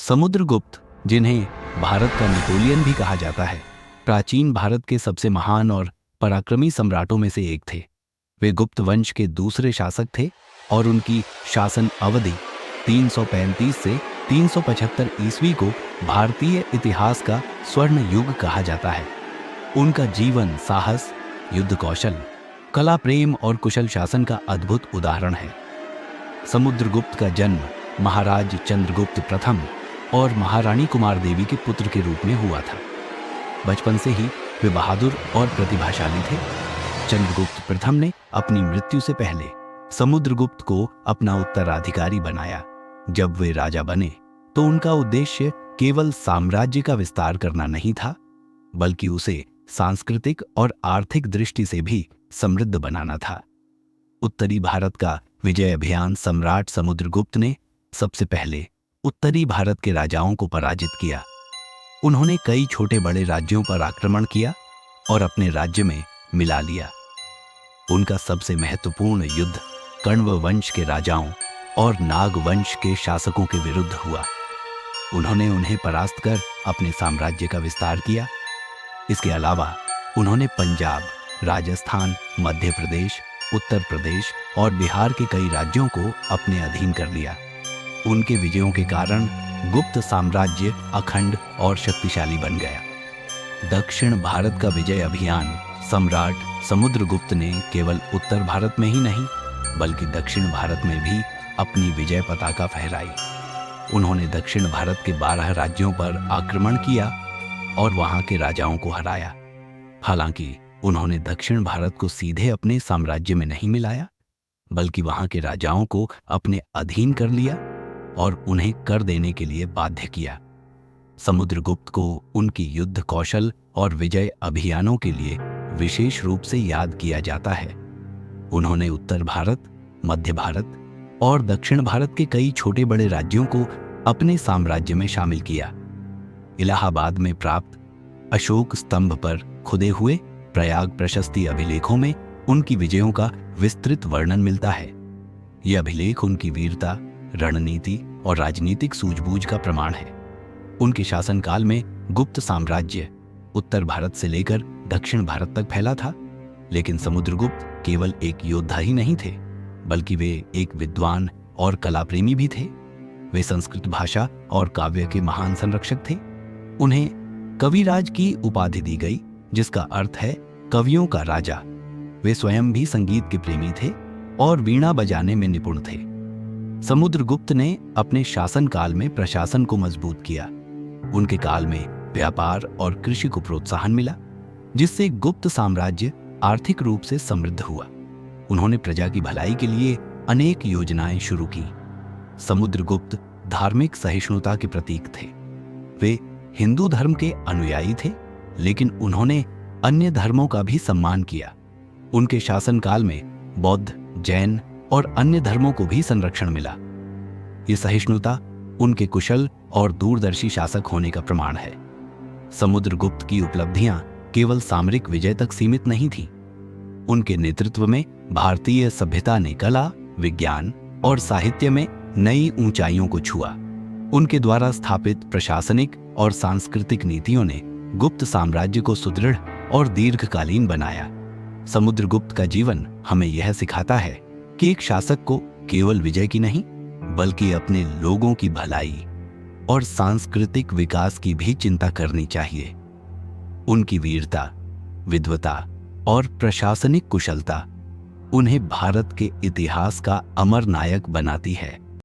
समुद्रगुप्त, जिन्हें भारत का नेपोलियन भी कहा जाता है, प्राचीन भारत के सबसे महान और पराक्रमी सम्राटों में से एक थे। वे गुप्त वंश के दूसरे शासक थे और उनकी शासन अवधि 335 से 375 ईस्वी को भारतीय इतिहास का स्वर्ण युग कहा जाता है। उनका जीवन साहस, युद्ध कौशल, कला प्रेम और कुशल शासन का अद्भुत उदाहरण है। समुद्रगुप्त का जन्म महाराज चंद्रगुप्त प्रथम और महारानी कुमार देवी के पुत्र के रूप में हुआ था। बचपन से ही वे बहादुर और प्रतिभाशाली थे। चंद्रगुप्त प्रथम ने अपनी मृत्यु से पहले समुद्रगुप्त को अपना उत्तराधिकारी बनाया। जब वे राजा बने तो उनका उद्देश्य केवल साम्राज्य का विस्तार करना नहीं था, बल्कि उसे सांस्कृतिक और आर्थिक दृष्टि से भी समृद्ध बनाना था। उत्तरी भारत का विजय अभियान सम्राट समुद्रगुप्त ने सबसे पहले उत्तरी भारत के राजाओं को पराजित किया। उन्होंने कई छोटे बड़े राज्यों पर आक्रमण किया और अपने राज्य में मिला लिया। उनका सबसे महत्वपूर्ण युद्ध कण्व वंश के राजाओं और नाग वंश के शासकों के विरुद्ध हुआ। उन्होंने उन्हें परास्त कर अपने साम्राज्य का विस्तार किया। इसके अलावा उन्होंने पंजाब, राजस्थान, मध्य प्रदेश, उत्तर प्रदेश और बिहार के कई राज्यों को अपने अधीन कर लिया। उनके विजयों के कारण गुप्त साम्राज्य अखंड और शक्तिशाली बन गया। दक्षिण भारत का विजय अभियान सम्राट समुद्रगुप्त ने केवल उत्तर भारत में ही नहीं, बल्कि दक्षिण भारत में भी अपनी विजय पताका फहराई। उन्होंने दक्षिण भारत के 12 राज्यों पर आक्रमण किया और वहां के राजाओं को हराया। हालांकि उन्होंने दक्षिण भारत को सीधे अपने साम्राज्य में नहीं मिलाया, बल्कि वहां के राजाओं को अपने अधीन कर लिया और उन्हें कर देने के लिए बाध्य किया। समुद्रगुप्त को उनकी युद्ध कौशल और विजय अभियानों के लिए विशेष रूप से याद किया जाता है। उन्होंने उत्तर भारत, मध्य भारत और दक्षिण भारत के कई छोटे बड़े राज्यों को अपने साम्राज्य में शामिल किया। इलाहाबाद में प्राप्त अशोक स्तंभ पर खुदे हुए प्रयाग प्रशस्ति अभिलेखों में उनकी विजयों का विस्तृत वर्णन मिलता है। ये अभिलेख उनकी वीरता, रणनीति और राजनीतिक सूझबूझ का प्रमाण है। उनके शासनकाल में गुप्त साम्राज्य उत्तर भारत से लेकर दक्षिण भारत तक फैला था, लेकिन समुद्रगुप्त केवल एक योद्धा ही नहीं थे, बल्कि वे एक विद्वान और कला प्रेमी भी थे। वे संस्कृत भाषा और काव्य के महान संरक्षक थे। उन्हें कविराज की उपाधि दी गई, जिसका अर्थ है कवियों का राजा। वे स्वयं भी संगीत के प्रेमी थे और वीणा बजाने में निपुण थे। समुद्रगुप्त ने अपने शासनकाल में प्रशासन को मजबूत किया। उनके काल में व्यापार और कृषि को प्रोत्साहन मिला, जिससे गुप्त साम्राज्य आर्थिक रूप से समृद्ध हुआ। उन्होंने प्रजा की भलाई के लिए अनेक योजनाएं शुरू की। समुद्रगुप्त धार्मिक सहिष्णुता के प्रतीक थे। वे हिंदू धर्म के अनुयायी थे, लेकिन उन्होंने अन्य धर्मों का भी सम्मान किया। उनके शासनकाल में बौद्ध, जैन और अन्य धर्मों को भी संरक्षण मिला। ये सहिष्णुता उनके कुशल और दूरदर्शी शासक होने का प्रमाण है। समुद्रगुप्त की उपलब्धियां केवल सामरिक विजय तक सीमित नहीं थीं। उनके नेतृत्व में भारतीय सभ्यता ने कला, विज्ञान और साहित्य में नई ऊंचाइयों को छुआ। उनके द्वारा स्थापित प्रशासनिक और सांस्कृतिक नीतियों ने गुप्त साम्राज्य को सुदृढ़ और दीर्घकालीन बनाया। समुद्रगुप्त का जीवन हमें यह सिखाता है कि एक शासक को केवल विजय की नहीं, बल्कि अपने लोगों की भलाई और सांस्कृतिक विकास की भी चिंता करनी चाहिए। उनकी वीरता, विद्वता और प्रशासनिक कुशलता उन्हें भारत के इतिहास का अमर नायक बनाती है।